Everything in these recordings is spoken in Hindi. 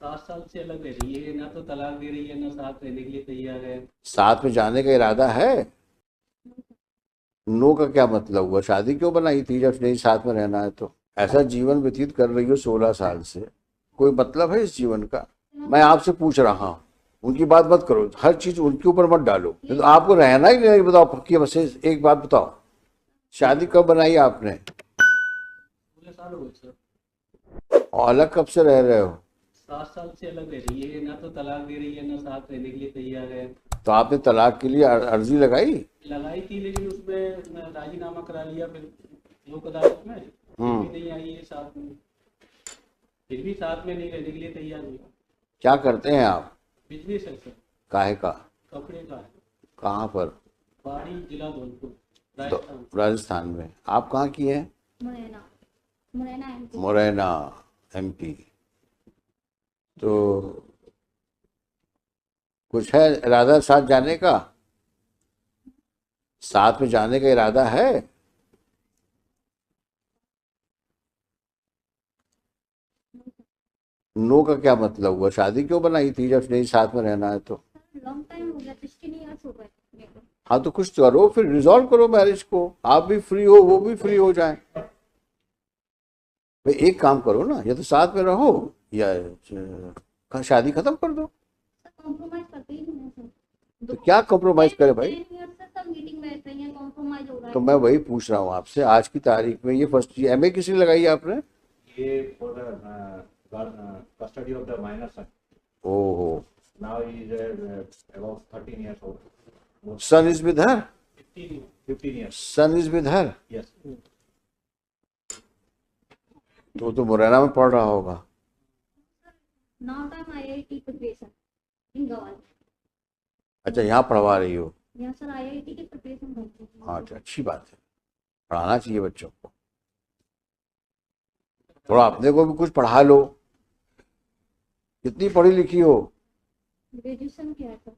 7 साल से अलग रह रही है, ना तो तलाक दे रही है, ना साथ रहने के लिए तैयार है। साथ में जाने का इरादा है? नो का क्या मतलब हुआ? शादी क्यों बनाई थी जब नहीं साथ में रहना है तो? ऐसा जीवन व्यतीत कर रही हो 16 साल से, कोई मतलब है इस जीवन का? मैं आपसे पूछ रहा हूँ, उनकी बात मत करो, हर चीज उनके ऊपर मत डालो। तो आपको रहना ही नहीं, बताओ पक्की बस एक बात बताओ, शादी कब बनाई आपने? 16 साल हो गए सर। और अलग कब से रह रहे हो? 7 साल से अलग रह रही है, ना तो तलाक दे रही है, ना साथ रहने के लिए तैयार है। तो आपने तलाक के लिए अर्जी लगाई? लगाई थी, लेकिन उसमें राजीनामा करा लिया फिर लोक अदालत में, फिर भी नहीं आई है साथ में। फिर भी साथ में नहीं रहने के लिए तैयार हुई। क्या करते हैं आप? बिजनेस है सर। काहे का? कपड़े का है। कहाँ पर? पहाड़ी जिला धौलपुर, तो राजस्थान। राजस्थान में। आप कहाँ की हैं? मुरैना। मुरैना एमपी। मुरैना एमपी। तो कुछ है इरादा साथ जाने का? साथ में जाने का इरादा है? नो का क्या मतलब हुआ? शादी क्यों बनाई थी जब नहीं साथ में रहना है तो? लॉन्ग टाइम हो गया, 16 ईयर्स हो गए मेरे को। हाँ तो कुछ करो, फिर रिजॉल्व करो मैरिज को, आप भी फ्री हो वो भी फ्री हो जाए। भाई एक काम करो ना, या तो साथ में रहो या शादी खत्म कर दो। सर कॉम्प्रोमाइज करते ही नहीं है सर। तो क्या कॉम्प्रोमाइज करे भाई? 10 ईयर्स से सब मीटिंग बैठ रही है, कॉम्प्रोमाइज हो रहा तो है। मैं वही पूछ रहा हूँ आपसे, आज की तारीख में ये फर्स्ट एमए किस लिए लगाई आपने? ये for the custody of the minor son. ओहो। Now he is about 13 years old. Son is with her? 15 years. Son is with her? Yes. तो मुरैना में पढ़ रहा होगा। Now time IIT preparation in Gwalior. अच्छा यहाँ पढ़वा रही हो? यहाँ सर आईआईटी की प्रिपरेशन करती हूँ। हाँ अच्छा, अच्छी बात है, पढ़ाना चाहिए बच्चों को, थोड़ा अपने को भी कुछ पढ़ा लो। कितनी पढ़ी लिखी हो? ग्रेजुएशन किया था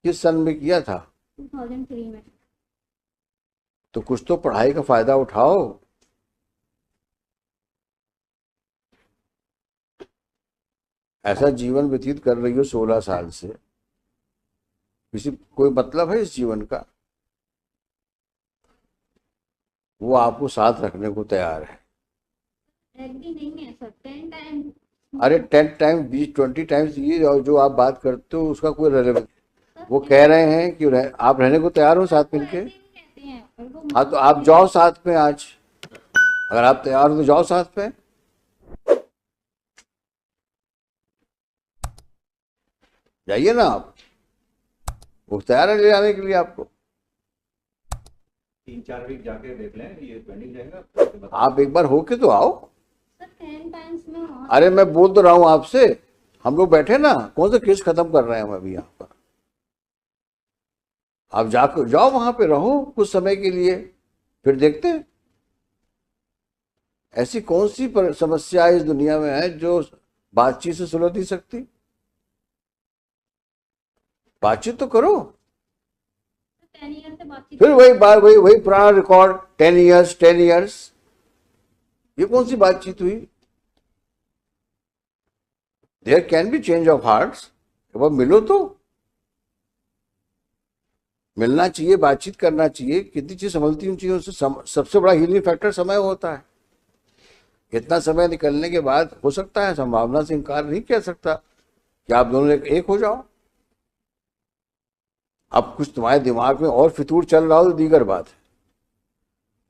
किस सन में किया था? 2003 में। तो कुछ तो पढ़ाई का फायदा उठाओ। ऐसा जीवन व्यतीत कर रही हो 16 साल से, किसी कोई मतलब है इस जीवन का? वो आपको साथ रखने को तैयार है। एग्री नहीं है सर, 10 टाइम। अरे 10 टाइम 20 टाइम्स ये जो आप बात करते हो उसका कोई रेलेवेंस? वो कह रहे हैं कि आप रहने को तैयार हो साथ मिलके? कहते हैं। हाँ तो आप जाओ साथ में आज, अगर आप तैयार हो तो जाओ साथ में। जाइए ना आप, वो तैयार है ले जाने के लिए आपको। 3-4 वीक जाके देख लें, ये पेंडिंग रहेगा। आप एक बार होके तो आओ। सर 10 टाइम्स में वहाँ। अरे मैं बोल तो रहा हूँ आपसे, हम लोग बैठे ना, कौन सा केस खत्म कर रहे हैं हम अभी यहाँ पर? आप जाकर जाओ वहां पे रहो कुछ समय के लिए, फिर देखते हैं। ऐसी कौन सी समस्या इस दुनिया में है जो बातचीत से सुलझ नहीं सकती? बातचीत तो करो। 10 ईयर से बातचीत। फिर वही बात, वही पुराना रिकॉर्ड, 10 इयर्स। ये कौन सी बातचीत हुई? There can be change of hearts. एक बार मिलो तो, मिलना चाहिए, बातचीत करना चाहिए, कितनी चीज संभलती उन चीजों से। सबसे बड़ा हीलिंग फैक्टर समय होता है। इतना समय निकलने के बाद हो सकता है, संभावना से इनकार नहीं किया सकता कि आप दोनों एक हो जाओ। अब कुछ तुम्हारे दिमाग में और फितूर चल रहा हो तो दीगर बात है,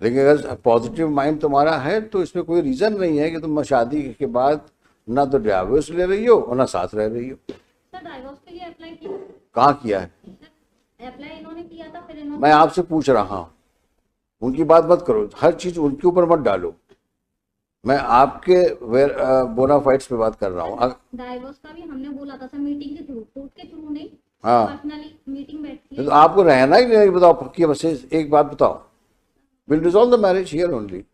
लेकिन अगर पॉजिटिव माइंड तुम्हारा है तो इसमें कोई रीजन नहीं है कि तुम शादी के बाद ना तो डिवोर्स ले रही हो और ना साथ रह रही हो। सर डाइवोर्स के लिए अप्लाई किया? कहाँ किया है? अप्लाई इन्होंने किया था, फिर इन्होंने। मैं आपसे पूछ रहा हूँ, उनकी बात मत करो, हर चीज उनके ऊपर मत डालो। मैं आपके बोनाफाइड्स पे बात कर रहा हूँ। डाइवोर्स का भी हमने बोला था सर, मीटिंग के थ्रू, कोर्ट के थ्रू नहीं। हाँ पर्सनली मीटिंग बैठती है। तो आपको रहना ही नहीं, बताओ पक्की बस एक बात बताओ, will resolve the marriage here only,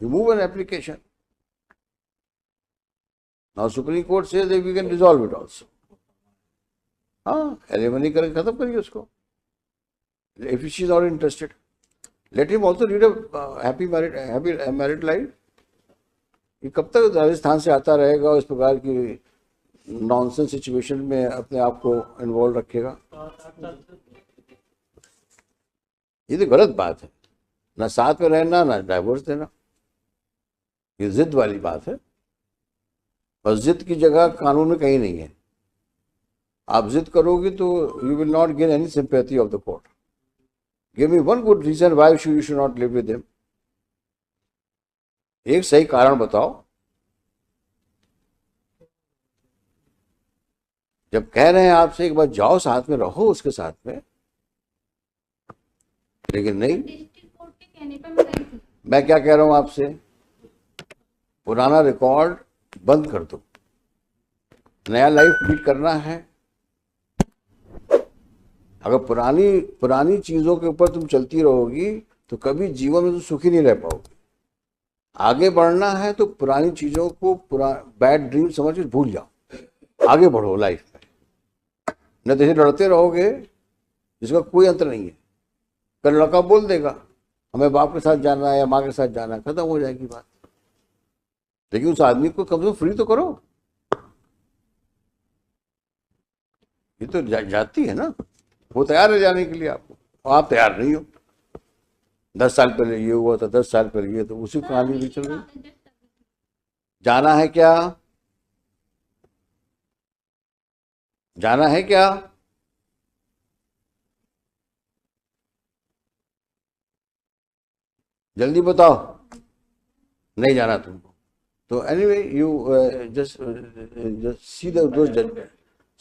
remove an application. Now Supreme Court says that we can resolve it also. हाँ एलिमनी करके खत्म करिए उसको, if she is not interested, let him also lead a happy married life. ये कब तक राजस्थान से आता रहेगा, इस प्रकार की नॉनसेंस सिचुएशन में अपने आप को इन्वॉल्व रखेगा? 7 साल से ये तो गलत बात है। ना साथ में रहना ना डाइवोर्स देना, ये जिद वाली बात है। और जिद की जगह कानून में कहीं नहीं है। आप जिद करोगे तो you will not gain any sympathy of the court. Give me one good reason why you should not live with him. एक सही कारण बताओ। जब कह रहे हैं आपसे एक बार जाओ साथ में रहो उसके साथ में, लेकिन नहीं। डिस्ट्रिक्ट कोर्ट के कहने पे मैं गई थी। मैं क्या कह रहा हूं आपसे, पुराना रिकॉर्ड बंद कर दो, नया लाइफ लीड करना है। अगर पुरानी चीजों के ऊपर तुम चलती रहोगी तो कभी जीवन में तुम सुखी नहीं रह पाओगे। आगे बढ़ना है तो पुरानी चीजों को बैड ड्रीम समझ के भूल जाओ, आगे बढ़ो लाइफ में। न तो लड़ते रहोगे जिसका कोई अंतर नहीं है। कल लड़का बोल देगा हमें बाप के साथ जाना है या माँ के साथ जाना है, खत्म हो जाएगी बात। लेकिन उस आदमी को कम से कम फ्री तो करो। ये तो जाती है ना, वो तैयार है जाने के लिए आपको, और आप तैयार नहीं हो। 10 साल पहले ये हुआ था, 10 साल पहले ये, तो उसी कहानी भी चल रही। जाना है क्या? जाना है क्या? जल्दी बताओ। नहीं जाना तुमको तो anyway you just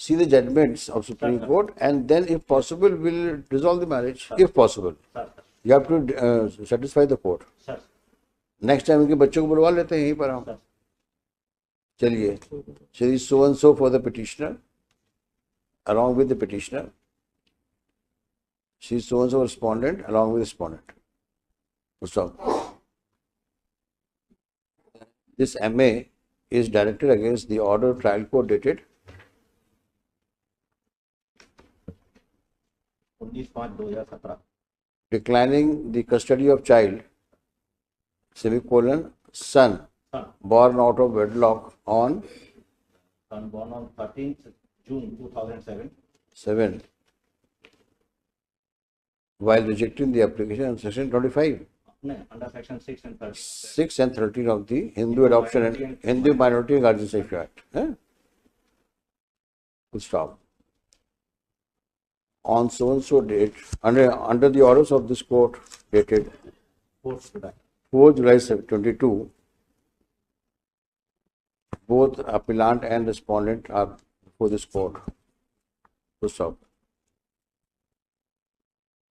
see the judgments of Supreme Court, and then if possible will resolve the marriage. If possible, you have to satisfy the court. Next time इनके बच्चों को बुलवा लेते हैं यहीं पर हम। चलिए, Shri so and so for the petitioner, along with the petitioner. She so and so respondent along with respondent. Stop. This MA is directed against the order of trial court dated 19/5/2017, declining the custody of child, son born out of wedlock on born on 13th June 2007, 7, while rejecting the application on section 25, under section 6 and 13. 6 and 13 of the Hindu Adoption and Hindu Minority and Guardianship Act. Full stop. On so and so date, under the orders of this court dated 4 July 22, both appellant and respondent are before this court. Full stop.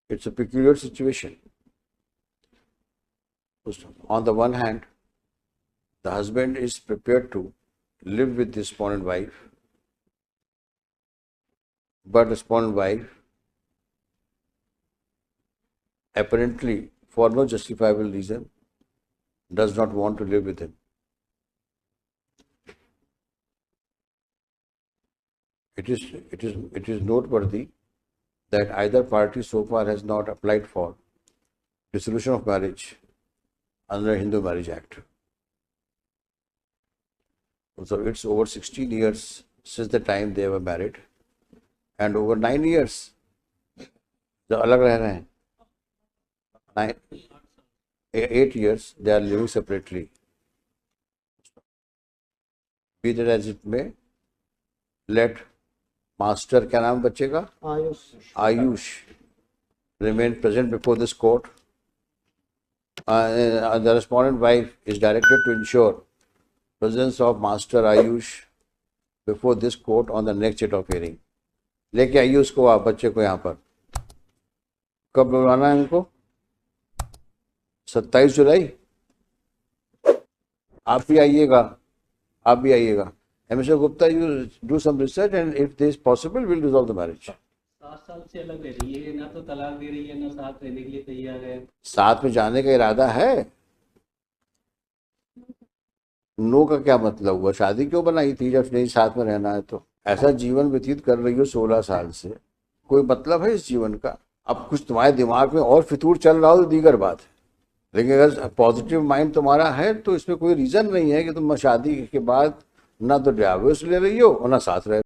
It's a peculiar situation. On the one hand, the husband is prepared to live with the respondent wife, but respondent wife, apparently for no justifiable reason, does not want to live with him. It is noteworthy that either party so far has not applied for dissolution of marriage under Hindu Marriage Act. So it's over 16 years since the time they were married, and over 9 years जो अलग रह रहे हैं, 8 years they are living separately. Be that as it may, let master, क्या नाम बच्चे का, Ayush, remain present before this court. The respondent wife is directed to ensure presence of Master Ayush before this court on the next date of hearing. लेके आइए उसको, आप बच्चे को यहाँ पर। कब बुलाना है इनको? 27 जुलाई। आप भी आइएगा। Mr. Gupta, you do some research, and if this is possible, we'll resolve the marriage. 7 साल से अलग रह रही है, ना तो तलाक दे रही है, ना साथ रहने के लिए तैयार है। साथ में जाने का इरादा है? नो का क्या मतलब हुआ? शादी क्यों बनाई थी जब नहीं साथ में रहना है तो? ऐसा जीवन व्यतीत कर रही हो 16 साल से, कोई मतलब है इस जीवन का? अब कुछ तुम्हारे दिमाग में और फितूर चल रहा हो तो दीगर बात है, लेकिन अगर पॉजिटिव माइंड तुम्हारा है तो इसमें कोई रीजन नहीं है कि तुम शादी के बाद ना तो डिवोर्स ले रही हो और ना साथ रह